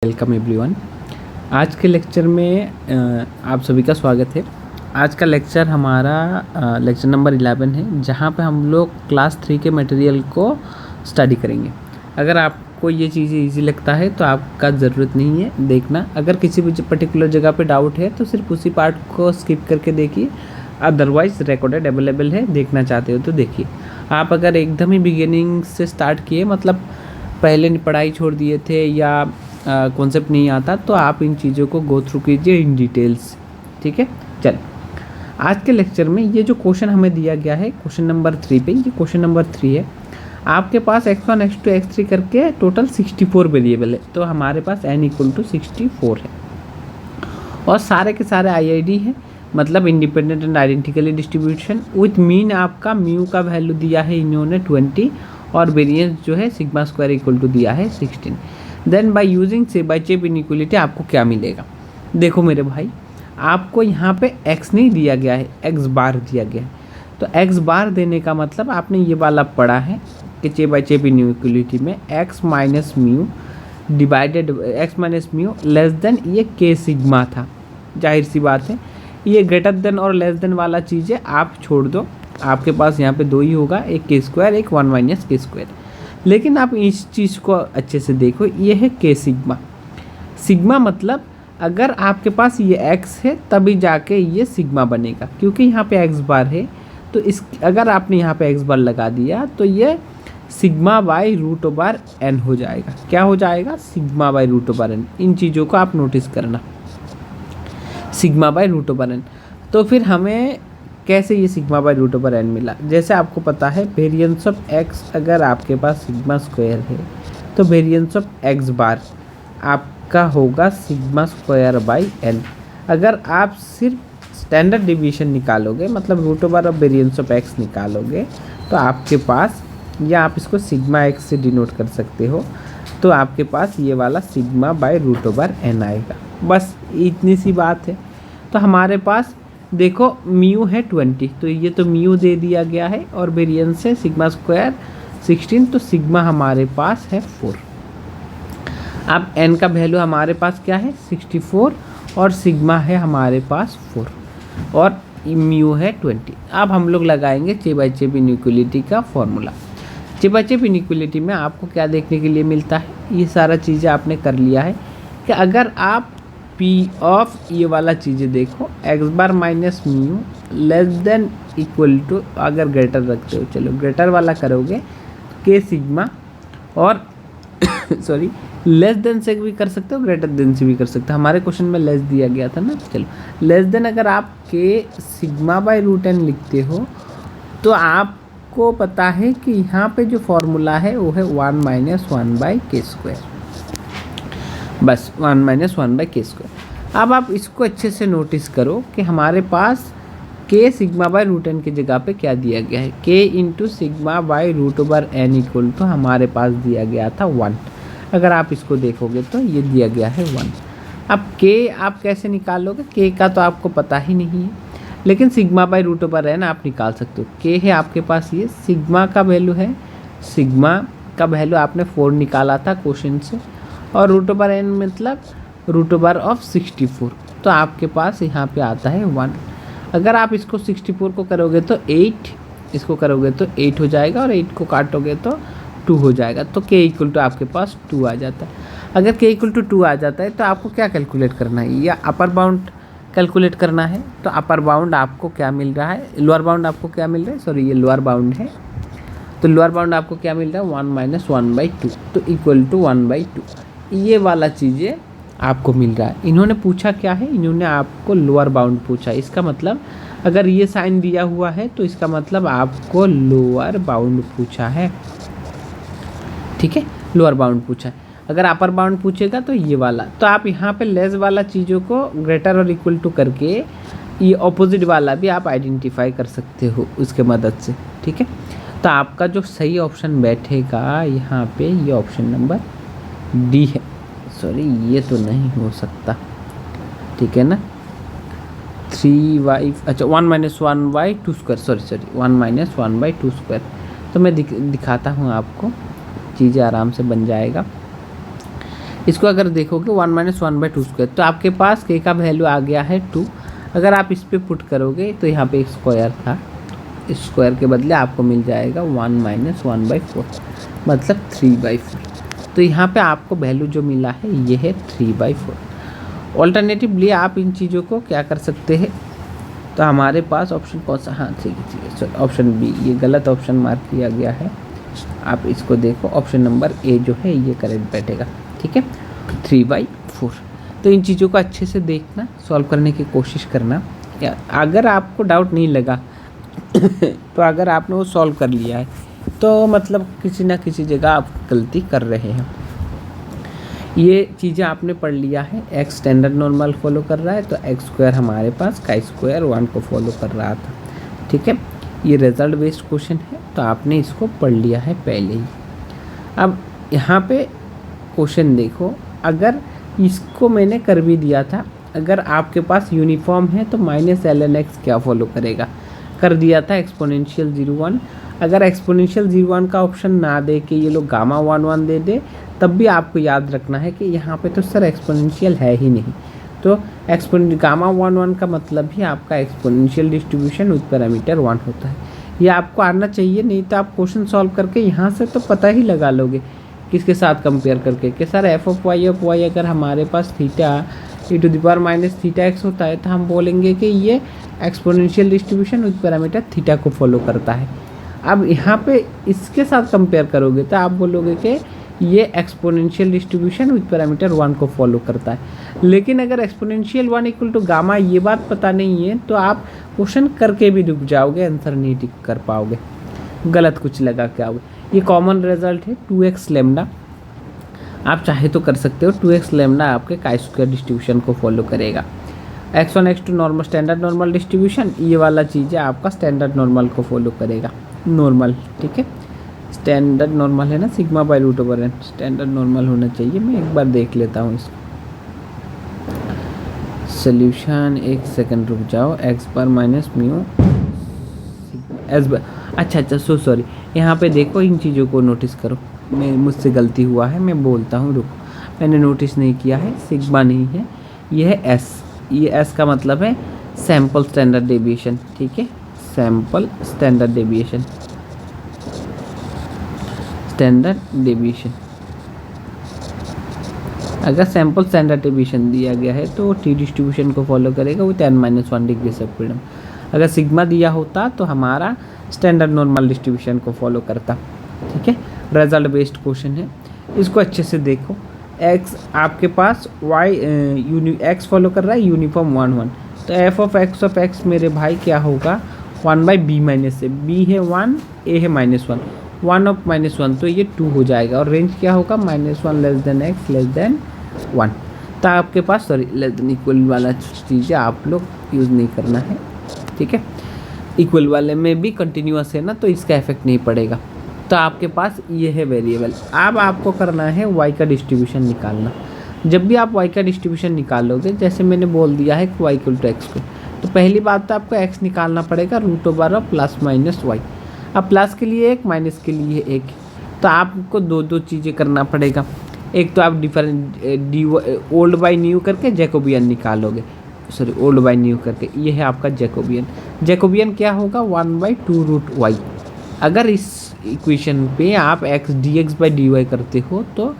Welcome everyone. आज के lecture में आप सभी का स्वागत है। आज का लेक्चर हमारा लेक्चर नंबर 11 है, जहां पे हम लोग क्लास 3 के मटेरियल को स्टडी करेंगे। अगर आपको ये चीज़ें इजी लगता है तो आपका ज़रूरत नहीं है देखना। अगर किसी भी पर्टिकुलर जगह पे डाउट है तो सिर्फ उसी पार्ट को स्किप करके देखिए, अदरवाइज़ रिकॉर्डेड अवेलेबल है, देखना चाहते हो तो देखिए। आप अगर एकदम ही बिगिनिंग से स्टार्ट किए, मतलब पहले पढ़ाई छोड़ दिए थे या कॉन्सेप्ट नहीं आता, तो आप इन चीज़ों को गो थ्रू कीजिए इन डिटेल्स। ठीक है, चल आज के लेक्चर में ये जो क्वेश्चन हमें दिया गया है क्वेश्चन नंबर 3 पे, ये क्वेश्चन नंबर 3 है। आपके पास x1 x2 x3 करके टोटल 64 वेरिएबल है, तो हमारे पास n = 64 है और सारे के सारे IID है, मतलब independent and identically distribution. With mean आपका म्यू का वैल्यू दिया है इन्होंने 20 और वेरिएंस जो है सिग्मा स्क्वायर इक्वल टू दिया है 16। Then by using Chebyshev inequality आपको क्या मिलेगा। देखो मेरे भाई, आपको यहाँ पे x नहीं दिया गया है, x बार दिया गया है। तो x बार देने का मतलब आपने ये वाला पढ़ा है कि चेबीशेव इनइक्वालिटी में x minus mu divided x minus mu less then ये k सिग्मा था। जाहिर सी बात है, ये ग्रेटर देन और लेस देन वाला चीज़ें आप छोड़ दो, आपके पास यहाँ पे दो ही होगा, एक k², एक 1 - k²। लेकिन आप इस चीज़ को अच्छे से देखो, ये है k सिग्मा। सिग्मा मतलब अगर आपके पास ये x है तभी जाके ये सिग्मा बनेगा, क्योंकि यहाँ पे x बार है। तो इस अगर आपने यहाँ पे x बार लगा दिया तो ये sigma by root over n हो जाएगा। क्या हो जाएगा? Sigma by root over n। इन चीज़ों को आप नोटिस करना, sigma by root over n। तो फिर हमें कैसे ये sigma by root over n मिला? जैसे आपको पता है वेरिएंस ऑफ x, अगर आपके पास सिग्मा स्क्वायर है तो वेरिएंस ऑफ x बार आपका होगा सिग्मा स्क्वायर बाई n। अगर आप सिर्फ स्टैंडर्ड डिवीजन निकालोगे, मतलब root over of variance of x निकालोगे, तो आपके पास, या आप इसको सिग्मा x से डिनोट कर सकते हो, तो आपके पास ये वाला sigma by root over n आएगा। बस इतनी सी बात है। तो हमारे पास देखो म्यू है 20, तो ये तो म्यू दे दिया गया है और वेरिएंस है सिग्मा स्क्वायर 16, तो सिग्मा हमारे पास है 4। अब n का वैल्यू हमारे पास क्या है? 64 और सिग्मा है हमारे पास 4 और म्यू है 20। अब हम लोग लगाएंगे चेबीशेव इनइक्वालिटी का फॉर्मूला। चेबीशेव इनइक्वालिटी में आपको क्या देखने के लिए मिलता है? ये सारा चीज़ें आपने कर लिया है कि अगर आप P ऑफ ये वाला चीज़ें देखो, x bar minus mu less than equal to, अगर ग्रेटर रखते हो, चलो ग्रेटर वाला करोगे k सिग्मा, और सॉरी लेस देन से भी कर सकते हो, ग्रेटर देन से भी कर सकते हो। हमारे क्वेश्चन में लेस दिया गया था ना, चलो लेस देन अगर आप k sigma by root n लिखते हो तो आपको पता है कि यहाँ पे जो फॉर्मूला है वो है 1 - 1/k²। बस 1 - 1/k²। अब आप इसको अच्छे से नोटिस करो कि हमारे पास k sigma by root n की जगह पे क्या दिया गया है? k into sigma by root over n equal to हमारे पास दिया गया था 1। अगर आप इसको देखोगे तो ये दिया गया है 1। अब k आप कैसे निकालोगे? k का तो आपको पता ही नहीं है, लेकिन sigma by root over n आप निकाल सकते हो। k है आपके पास, ये सिग्मा का वैल्यू है, सिग्मा का वैल्यू आपने 4 निकाला था क्वेश्चन से, और रूट ओवर n मतलब रूट ओवर ऑफ 64, तो आपके पास यहाँ पे आता है 1। अगर आप इसको 64 को करोगे तो 8, इसको करोगे तो 8 हो जाएगा, और 8 को काटोगे तो 2 हो जाएगा, तो k इक्वल टू आपके पास 2 आ जाता है। अगर k इक्वल टू 2 आ जाता है तो आपको क्या कैलकुलेट करना है? या अपर बाउंड कैलकुलेट करना है। तो अपर बाउंड आपको क्या मिल रहा है? लोअर बाउंड आपको क्या मिल रहा है? सॉरी, ये लोअर बाउंड है, तो लोअर बाउंड आपको क्या मिल रहा है? 1 - 1/2, तो इक्वल टू 1/2। ये वाला चीज़ें आपको मिल रहा है। इन्होंने पूछा क्या है? इन्होंने आपको लोअर बाउंड पूछा। इसका मतलब अगर ये साइन दिया हुआ है तो इसका मतलब आपको लोअर बाउंड पूछा है। ठीक है, लोअर बाउंड पूछा है। अगर अपर बाउंड पूछेगा तो ये वाला, तो आप यहाँ पे लेस वाला चीज़ों को ग्रेटर और इक्वल टू करके ये ऑपोजिट वाला भी आप आइडेंटिफाई कर सकते हो उसके मदद से। ठीक है, तो आपका जो सही ऑप्शन बैठेगा यहाँ पे, ये ऑप्शन नंबर डी है। सॉरी, ये तो नहीं हो सकता। ठीक है ना, 3y, अच्छा 1 - 1/2², सॉरी 1 - 1/2²। तो मैं दिखाता हूँ आपको, चीज़ें आराम से बन जाएगा। इसको अगर देखोगे 1 माइनस 1/2² तो आपके पास के का वैल्यू आ गया है 2। अगर आप इस पर पुट करोगे तो यहाँ पे एक स्क्वायर था, इस स्क्वायर के बदले आपको मिल जाएगा 1 माइनस 1/4 मतलब 3/4। तो यहाँ पे आपको वैल्यू जो मिला है ये है 3/4। ऑल्टरनेटिवली आप इन चीज़ों को क्या कर सकते हैं, तो हमारे पास ऑप्शन कौन सा, हाँ ठीक है सर ऑप्शन बी, ये गलत ऑप्शन मार्क किया गया है। आप इसको देखो, ऑप्शन नंबर ए जो है ये करेक्ट बैठेगा, ठीक है 3/4। तो इन चीज़ों को अच्छे से देखना, सॉल्व करने की कोशिश करना। अगर आपको डाउट नहीं लगा तो अगर आपने वो सॉल्व कर लिया है तो मतलब किसी ना किसी जगह आप गलती कर रहे हैं। ये चीज़ें आपने पढ़ लिया है, एक्स स्टैंडर्ड नॉर्मल फॉलो कर रहा है तो एक्स स्क्वायर हमारे पास का स्क्वायर 1 को फॉलो कर रहा था, ठीक है। ये रिजल्ट बेस्ड क्वेश्चन है तो आपने इसको पढ़ लिया है पहले ही। अब यहाँ पे क्वेश्चन देखो, अगर इसको मैंने कर भी दिया था, अगर आपके पास यूनिफॉर्म है तो -ln(x) क्या फॉलो करेगा, कर दिया था एक्सपोनेंशियल 0 1। अगर एक्सपोनेंशियल 0 1 का ऑप्शन ना दे के ये लोग गामा 1 1 दे दे, तब भी आपको याद रखना है कि यहाँ पे तो सर एक्सपोनेंशियल है ही नहीं। तो गामा 1 1 का मतलब ही आपका एक्सपोनेंशियल डिस्ट्रीब्यूशन विद पैरामीटर 1 होता है। ये आपको आना चाहिए, नहीं तो आप क्वेश्चन सॉल्व करके यहाँ से तो पता ही लगा लोगे किसके साथ कंपेयर करके कि सर f(y) अगर हमारे पास थीटा e⁻⁻θx होता है तो हम बोलेंगे कि ये exponential distribution with parameter theta को फॉलो करता है। अब यहाँ पे इसके साथ कंपेयर करोगे तो आप बोलोगे कि ये एक्सपोनेंशियल डिस्ट्रीब्यूशन विद पैरामीटर 1 को फॉलो करता है। लेकिन अगर एक्सपोनेंशियल 1 इक्वल टू गामा ये बात पता नहीं है तो आप क्वेश्चन करके भी रुक जाओगे, आंसर नहीं टिक कर पाओगे, गलत कुछ लगा के आओगे। ये कॉमन रिजल्ट है 2x लैम्डा, आप चाहे तो कर सकते हो। 2x लैम्डा आपके काई स्क्वायर डिस्ट्रीब्यूशन को फॉलो करेगा। x1 x2 normal standard normal distribution, ये वाला चीज़ है आपका स्टैंडर्ड नॉर्मल को फॉलो करेगा, नॉर्मल, ठीक है। स्टैंडर्ड नॉर्मल है ना σ/√n, स्टैंडर्ड नॉर्मल होना चाहिए। मैं एक बार देख लेता हूँ इसको, सोल्यूशन एक सेकंड रुक जाओ। x bar minus mu S bar, अच्छा सॉरी, यहाँ पे देखो इन चीज़ों को नोटिस करो, मैं मुझसे गलती हुआ है, मैं बोलता हूँ रुको, मैंने नोटिस नहीं किया है, सिग्मा नहीं है, ये है एस। ये एस का मतलब है सैम्पल स्टैंडर्ड डेविएशन, ठीक है, sample standard deviation, standard deviation. अगर सैम्पल स्टैंडर्ड डेविएशन दिया गया है तो टी डिस्ट्रीब्यूशन को फॉलो करेगा with n-1 degree of freedom. अगर सिग्मा दिया होता तो हमारा स्टैंडर्ड नॉर्मल डिस्ट्रीब्यूशन को फॉलो करता, ठीक है। रिजल्ट बेस्ड क्वेश्चन है, इसको अच्छे से देखो। x आपके पास x फॉलो कर रहा है यूनिफॉर्म 1 1, तो f(x) मेरे भाई क्या होगा 1/b माइनस से, b है 1, a है -1, 1 of -1 तो ये 2 हो जाएगा, और रेंज क्या होगा -1 less then x less than 1। तो आपके पास सॉरी लेस देन इक्वल वाला चीज़ें आप लोग यूज़ नहीं करना है, ठीक है। इक्वल वाले में भी कंटिन्यूअस है ना तो इसका इफेक्ट नहीं पड़ेगा। तो आपके पास ये है वेरिएबल। अब आपको करना है y का डिस्ट्रीब्यूशन निकालना। जब भी आप y का डिस्ट्रीब्यूशन निकालोगे, जैसे मैंने बोल दिया है कि y = x², तो पहली बात तो आपको x निकालना पड़ेगा √/, प्लस माइनस y। अब प्लस के लिए एक, माइनस के लिए एक, तो आपको दो चीज़ें करना पड़ेगा। एक तो आप ओल्ड बाई न्यू करके जैकोबियन निकालोगे, सॉरी ओल्ड बाई न्यू करके, ये है आपका जैकोबियन। जैकोबियन क्या होगा 1/2√y। अगर इस इक्वेशन पे आप x dx/dy करते हो तो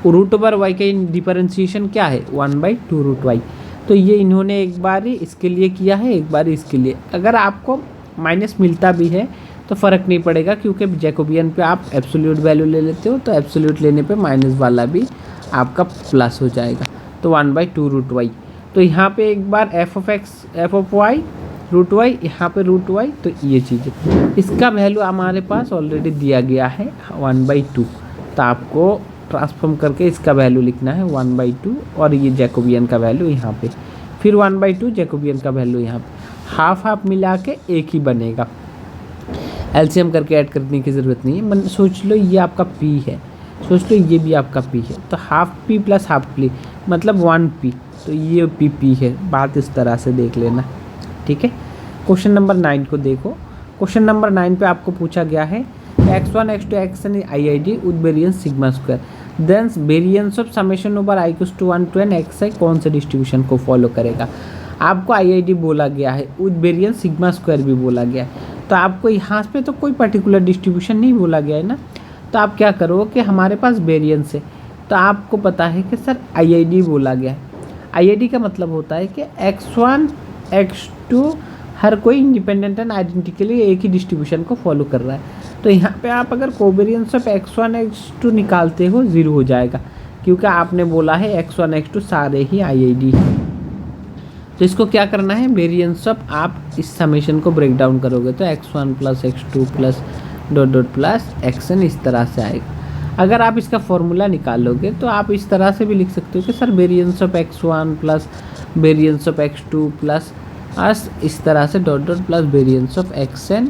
√/y का डिफरेंशिएशन क्या है 1/2√y। तो ये इन्होंने एक बार ही इसके लिए किया है, एक बार इसके लिए। अगर आपको माइनस मिलता भी है तो फ़र्क नहीं पड़ेगा, क्योंकि जैकोबियन पे आप एब्सोल्यूट वैल्यू ले लेते हो, तो एब्सोल्यूट लेने पे माइनस वाला भी आपका प्लस हो जाएगा, तो 1/2√y। तो यहाँ पे एक बार f(y) √y, यहाँ पे √y, तो ये चीज़ें, इसका वैल्यू हमारे पास ऑलरेडी दिया गया है 1/2। तो आपको ट्रांसफॉर्म करके इसका वैल्यू लिखना है 1/2, और ये जैकोबियन का वैल्यू यहाँ पे, फिर 1/2 जैकोबियन का वैल्यू यहाँ पे, हाफ हाफ मिला के एक ही बनेगा। एलसीएम करके ऐड करने की ज़रूरत नहीं है। सोच लो ये आपका p है, सोच लो ये भी आपका p है, तो half p plus half p मतलब 1p, तो ये p है। बात इस तरह से देख लेना, ठीक है। क्वेश्चन नंबर 9 को देखो। क्वेश्चन नंबर 9 पे आपको पूछा गया है x1 x2 xn IID with variance sigma square. Then variance of summation over i equals to 1 to n x i कौन से डिस्ट्रीब्यूशन को फॉलो करेगा। आपको आईआईडी बोला गया है, विद वेरिएंस सिग्मा स्क्वायर भी बोला गया है, तो आपको यहाँ पे तो कोई पर्टिकुलर डिस्ट्रीब्यूशन नहीं बोला गया है ना। तो आप क्या करो कि हमारे पास वेरिएंस है, तो आपको पता है कि सर आईआईडी बोला गया है। आईआईडी का मतलब होता है कि x1 x2 हर कोई इंडिपेंडेंट एंड आइडेंटिकली एक ही डिस्ट्रीब्यूशन को फॉलो कर रहा है। तो यहाँ पे आप अगर कोवेरियंस ऑफ x1 x2 निकालते हो 0 हो जाएगा, क्योंकि आपने बोला है x1 x2 सारे ही आईआईडी है। तो इसको क्या करना है, वेरिएंस ऑफ आप इस समेशन को ब्रेक डाउन करोगे तो x1 plus x2 plus dot dot plus xn इस तरह से आएगा। अगर आप इसका फॉर्मूला निकालोगे तो आप इस तरह से भी लिख सकते हो कि sir variance of x1 plus variance of x2 plus इस तरह से dot dot plus variance of xn,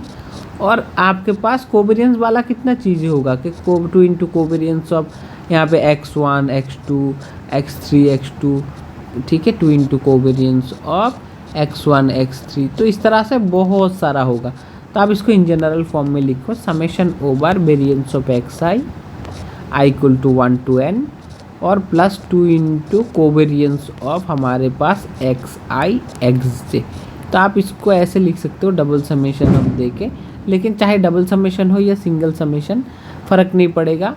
और आपके पास कोवेरियंस वाला कितना चीज़ें होगा कि 2 इंटू कोवेरियंस ऑफ यहाँ पे x1 x2 x3 x2, ठीक है, 2 into covariance of x1 x3, तो इस तरह से बहुत सारा होगा। तो आप इसको इन जनरल फॉर्म में लिखो, summation over variance of xi i equal to 1 to n और प्लस 2 इंटू कोवेरियंस ऑफ हमारे पास xi xj। तो आप इसको ऐसे लिख सकते हो डबल समेशन ऑफ दे के, लेकिन चाहे डबल समेशन हो या सिंगल समेशन फ़र्क नहीं पड़ेगा।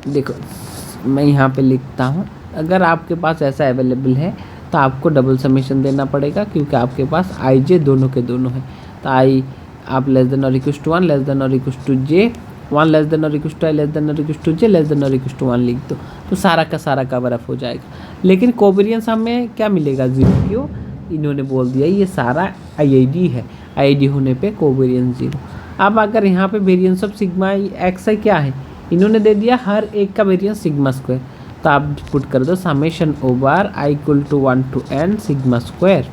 देखो मैं यहाँ पे लिखता हूँ, अगर आपके पास ऐसा अवेलेबल है तो आपको डबल समेशन देना पड़ेगा, क्योंकि आपके पास आई जे दोनों के दोनों है। तो आई आप लेस देन और इक्वल्स टू 1 लेस देन और equals to j 1 less than और equals to i less than और equals to j less than और इक्वल्स टू 1 लिख दो, तो सारा का सारा कवर अप हो जाएगा। लेकिन कोवेरियंस हमें क्या मिलेगा, 0, क्यों, इन्होंने बोल दिया ये सारा आईआईडी है, आईआईडी होने पे कोवेरियंस 0। अब अगर यहाँ पे वेरिएंस ऑफ सिग्मा एक्स आई क्या है, इन्होंने दे दिया हर एक का वेरिएंस सिग्मा स्क्वायर, तो आप पुट कर दो summation over i equal to 1 to n sigma square.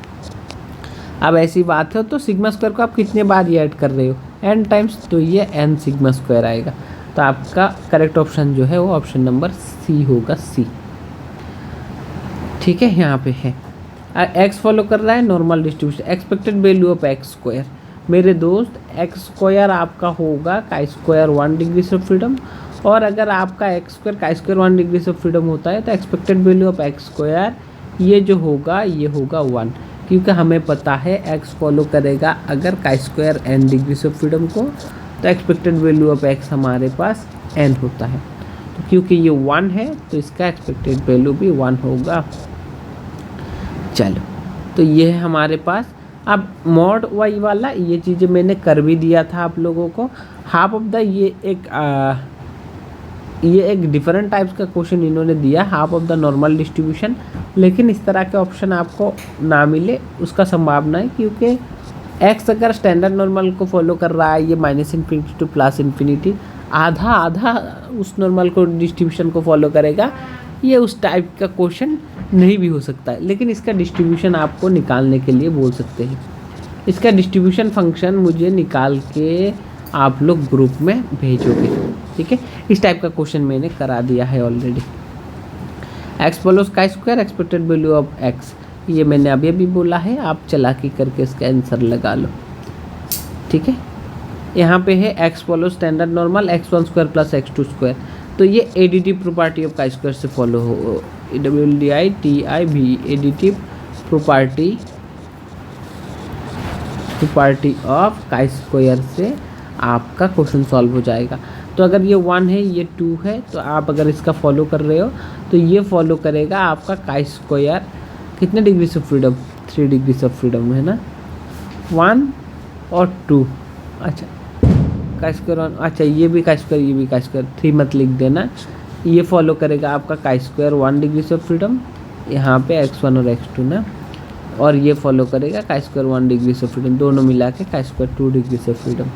अब ऐसी बात है तो सिग्मा स्क्वायर को आप कितने बार ये ऐड कर रहे हो, n टाइम्स, तो ये n सिग्मा स्क्वायर आएगा। तो आपका करेक्ट ऑप्शन जो है वो ऑप्शन नंबर सी होगा, सी, ठीक है। यहाँ पे है x फॉलो कर रहा है normal distribution, expected value of x square, मेरे दोस्त x स्क्वायर आपका होगा chi square 1 degree of freedom, और अगर आपका x square chi square 1 degree of freedom होता है तो expected value of x square ये जो होगा ये होगा 1, क्योंकि हमें पता है x फॉलो करेगा अगर chi square n degree of freedom को, तो एक्सपेक्टेड वैल्यू ऑफ x हमारे पास n होता है। तो क्योंकि ये 1 है तो इसका एक्सपेक्टेड वैल्यू भी 1 होगा। चलो, तो ये है हमारे पास। अब मॉड वाई वाला ये चीज़ें मैंने कर भी दिया था आप लोगों को। हाफ ऑफ द ये एक डिफरेंट टाइप्स का क्वेश्चन इन्होंने दिया, half of the normal distribution, लेकिन इस तरह के ऑप्शन आपको ना मिले उसका संभावना है, क्योंकि एक्स अगर स्टैंडर्ड नॉर्मल को फॉलो कर रहा है ये -इन्फिनिटी टू +इन्फिनिटी, आधा आधा उस नॉर्मल को डिस्ट्रीब्यूशन को फॉलो करेगा, ये उस टाइप का क्वेश्चन नहीं भी हो सकता है। लेकिन इसका डिस्ट्रीब्यूशन आपको निकालने के लिए बोल सकते हैं, इसका डिस्ट्रीब्यूशन फंक्शन मुझे निकाल के आप लोग ग्रुप में भेजोगे, ठीक है। इस टाइप का क्वेश्चन मैंने करा दिया है already. X follows chi square expected value of x, ये मैंने अभी अभी बोला है, आप चालाकी करके इसका आंसर लगा लो, ठीक है। यहाँ पे है x follow standard normal x1 square plus x2 square, तो ये additive property of chi square से फॉलो हो, ADDITIV additive property of chi square से आपका क्वेश्चन सॉल्व हो जाएगा। तो अगर ये 1 है ये 2 है, तो आप अगर इसका फॉलो कर रहे हो तो ये फॉलो करेगा आपका काई स्क्वायर कितने degree of freedom, 3 degree of freedom है ना, 1 और 2, अच्छा काई स्क्वायर 1, अच्छा ये भी काई स्क्वायर, ये भी काई स्क्वायर, 3 मत लिख देना। ये फॉलो करेगा आपका chi square 1 degree of freedom, यहाँ पे x1 और x2 ना, और ये फॉलो करेगा chi square 1 degree of freedom, दोनों मिला के chi square 2 degree of freedom.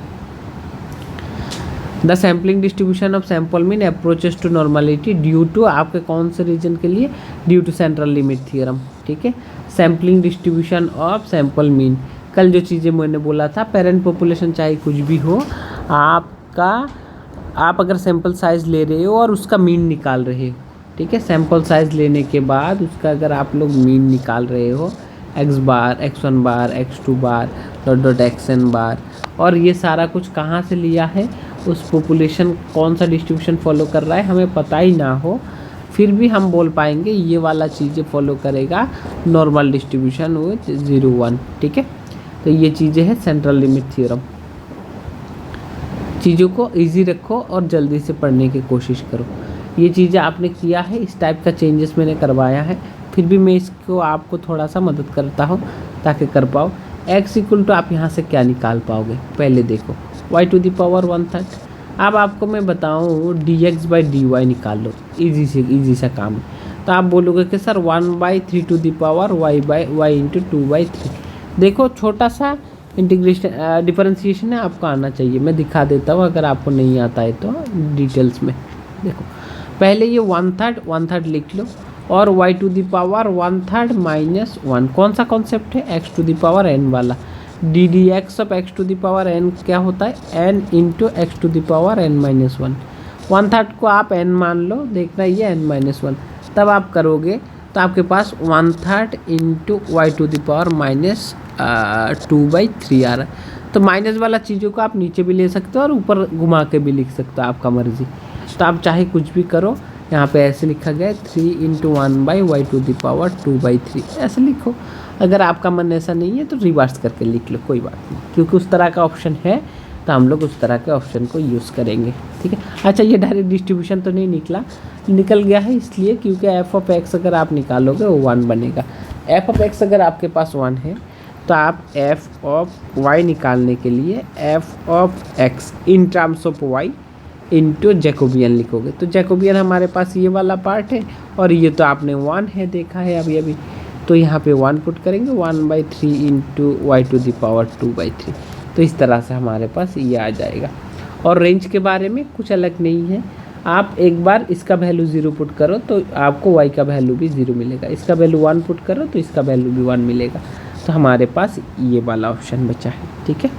The sampling distribution of sample mean approaches to normality due to, आपके कौन से रीजन के लिए, due to central limit theorem, ठीक है। Sampling distribution of sample mean, कल जो चीज़ें मैंने बोला था, पेरेंट पॉपुलेशन चाहे कुछ भी हो, आप अगर सैम्पल साइज़ ले रहे हो और उसका मीन निकाल रहे हो, ठीक है, सैम्पल साइज़ लेने के बाद उसका अगर आप लोग मीन निकाल रहे हो, x बार x1 बार x2 बार डॉट डॉट xn बार, और ये सारा कुछ कहाँ से लिया है, उस पॉपुलेशन कौन सा डिस्ट्रीब्यूशन फॉलो कर रहा है हमें पता ही ना हो, फिर भी हम बोल पाएंगे ये वाला चीज़ें फॉलो करेगा नॉर्मल डिस्ट्रीब्यूशन विथ 0 1। ठीक है, तो ये चीज़ें हैं सेंट्रल लिमिट थ्योरम। चीज़ों को इजी रखो और जल्दी से पढ़ने की कोशिश करो। ये चीज़ें आपने किया है, इस टाइप का चेंजेस मैंने करवाया है, फिर भी मैं इसको आपको थोड़ा सा मदद करता हूँ ताकि कर पाओ। x इक्वल टू आप यहाँ से क्या निकाल पाओगे, पहले देखो y⁻⁻⁴। अब आपको मैं बताऊँ dx/dy निकाल लो, इजी सा काम है। तो आप बोलोगे कि सर 1/3y/y इंटू 2/3। देखो छोटा सा इंटीग्रेशन डिफरेंशिएशन है, आपको आना चाहिए, मैं दिखा देता हूँ अगर आपको नहीं आता है तो डिटेल्स में। देखो पहले ये 1/3 लिख लो और y⁻⁴ -1 कौन सा कॉन्सेप्ट है, x⁻n वाला। ddx ऑफ x⁻n क्या होता है, n इंटू x⁻n -1। 1/3 को आप n मान लो, देखना ये n -1, तब आप करोगे तो आपके पास 1/3 इंटू y⁻2/3 आ रहा है। तो माइनस वाला चीज़ों को आप नीचे भी ले सकते हो और ऊपर घुमा के भी लिख सकते हो, आपका मर्जी। तो आप चाहे कुछ भी करो, यहाँ पे ऐसे लिखा गया है 3 इंटू 1/y⁻2/3 ऐसे लिखो। अगर आपका मन ऐसा नहीं है तो रिवर्स करके लिख लो, कोई बात नहीं, क्योंकि उस तरह का ऑप्शन है तो हम लोग उस तरह के ऑप्शन को यूज़ करेंगे। ठीक है, अच्छा ये डायरेक्ट डिस्ट्रीब्यूशन तो नहीं निकल गया है इसलिए क्योंकि f(x) अगर आप निकालोगे वो 1 बनेगा। f(x) अगर आपके पास 1 है तो आप f(y) निकालने के लिए f(x) in terms of y into Jacobian लिखोगे। तो जैकोबियन हमारे पास ये वाला पार्ट है और ये तो आपने 1 है देखा है अभी, तो यहाँ पे 1 पुट करेंगे, 1/3 इंटू y⁻2/3। तो इस तरह से हमारे पास ये आ जाएगा। और रेंज के बारे में कुछ अलग नहीं है, आप एक बार इसका वैल्यू 0 पुट करो तो आपको y का वैल्यू भी 0 मिलेगा, इसका वैल्यू 1 पुट करो तो इसका वैल्यू भी 1 मिलेगा। तो हमारे पास ये वाला ऑप्शन बचा है। ठीक है,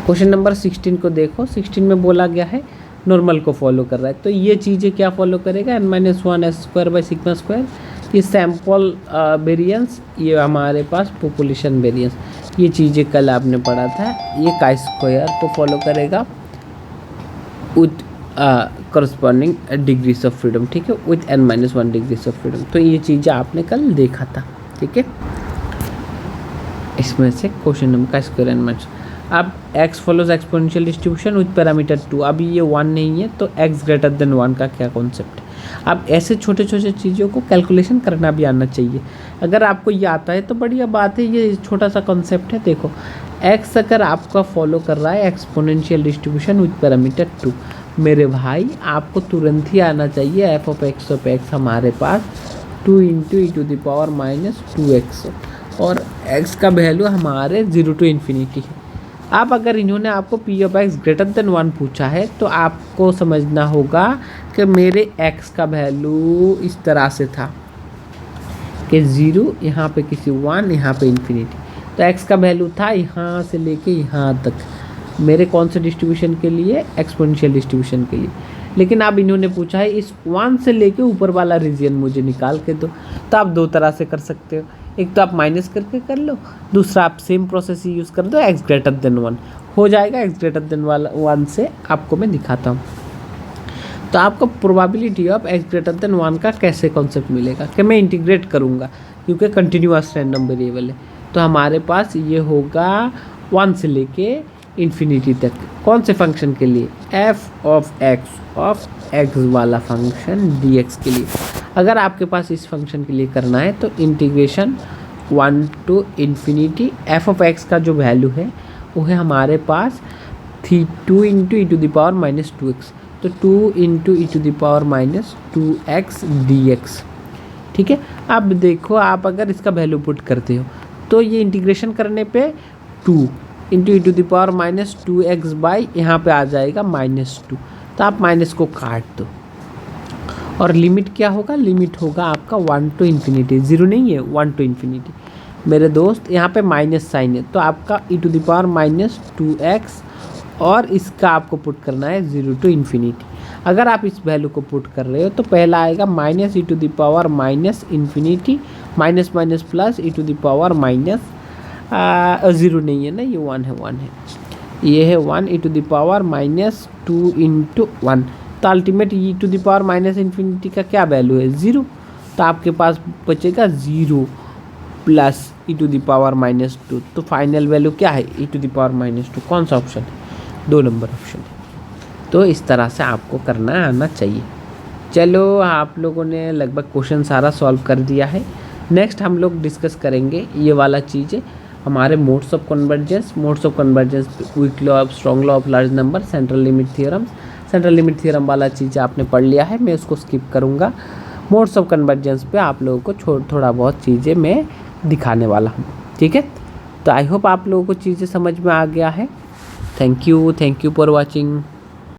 क्वेश्चन नंबर 16 को देखो। 16 में बोला गया है नॉर्मल को फॉलो कर रहा है, तो ये चीज़ें क्या फॉलो करेगा, n-1 s²/σ²। ये सैम्पल वेरिएंस, ये हमारे पास पॉपुलेशन वेरिएंस, ये चीज़ें कल आपने पढ़ा था। ये chi² को फॉलो करेगा with corresponding degrees of freedom. ठीक है, with n-1 degrees of freedom. तो ये चीज़ें आपने कल देखा था। ठीक है, इसमें से क्वेश्चन नंबर chi² n-। अब x follows exponential distribution with parameter 2। अभी ये 1 नहीं है तो x ग्रेटर देन 1 का क्या कॉन्सेप्ट है। अब ऐसे छोटे छोटे चीज़ों को कैलकुलेशन करना भी आना चाहिए। अगर आपको ये आता है तो बढ़िया बात है, ये छोटा सा कॉन्सेप्ट है। देखो x अगर आपका फॉलो कर रहा है एक्सपोनेंशियल डिस्ट्रीब्यूशन विथ पैरामीटर 2, मेरे भाई आपको तुरंत ही आना चाहिए f(x) हमारे पास 2 इंटू e⁻⁻2x और x का वैल्यू हमारे 0 to ∞ है। अब अगर इन्होंने आपको p(x) ग्रेटर देन 1 पूछा है तो आपको समझना होगा कि मेरे x का वैल्यू इस तरह से था कि 0, यहाँ पे किसी 1, यहाँ पे ∞। तो x का वैल्यू था यहाँ से लेके यहाँ तक मेरे कौन से डिस्ट्रीब्यूशन के लिए, एक्सपोनेंशियल डिस्ट्रीब्यूशन के लिए। लेकिन अब इन्होंने पूछा है इस 1 से लेके ऊपर वाला रीजन मुझे निकाल के दो। तो आप दो तरह से कर सकते हो, एक तो आप माइनस करके कर लो, दूसरा आप सेम प्रोसेस यूज़ कर दो, x ग्रेटर देन 1 हो जाएगा। x ग्रेटर देन 1 से आपको मैं दिखाता हूँ। तो आपको probability of x greater than 1 का कैसे कॉन्सेप्ट मिलेगा कि मैं इंटीग्रेट करूँगा क्योंकि कंटिन्यूअस रैंडम वेरिएबल है। तो हमारे पास ये होगा 1 से लेके इन्फिनिटी तक। कौन से फंक्शन के लिए, f(x) वाला फंक्शन dx के लिए। अगर आपके पास इस फंक्शन के लिए करना है तो इंटीग्रेशन 1 to ∞ f(x) का जो वैल्यू है वो है हमारे पास 2 इंटू e⁻⁻2x। तो 2 इंटू e⁻⁻2x dx। ठीक है, अब देखो आप अगर इसका वैल्यू पुट करते हो तो ये इंटीग्रेशन करने पे 2 इंटू e⁻⁻2x बाई यहाँ पे आ जाएगा -2। तो आप माइनस को काट दो और लिमिट क्या होगा, लिमिट होगा आपका 1 to ∞, 0 नहीं है, 1 to ∞। मेरे दोस्त यहाँ पे माइनस साइन है तो आपका e⁻⁻2x और इसका आपको पुट करना है 0 to ∞। अगर आप इस वैल्यू को पुट कर रहे हो तो पहला आएगा -e⁻⁻∞ minus minus plus e⁻⁻, 0 नहीं है ना, ये 1 है, 1 है। ये है 1 e to the power minus 2 into 1। तो ultimate e to the power minus infinity का क्या वैल्यू है 0। तो आपके पास बचेगा 0 plus e to the power minus 2। तो फाइनल वैल्यू क्या है e to the power minus 2। कौन सा ऑप्शन है 2 नंबर ऑप्शन है। तो इस तरह से आपको करना आना चाहिए। चलो आप लोगों ने लगभग क्वेश्चन सारा सॉल्व कर दिया है। नेक्स्ट हम लोग डिस्कस करेंगे ये वाला चीज़ें हमारे modes of convergence, weak law of strong law of large number, central limit theorem. Central limit theorem वाला चीज़ आपने पढ़ लिया है, मैं उसको स्किप करूँगा। मोड्स ऑफ कन्वर्जेंस पे आप लोगों को थोड़ा बहुत चीज़ें मैं दिखाने वाला हूँ, ठीक है। तो आई होप आप लोगों को चीज़ें समझ में आ गया है। Thank you for watching.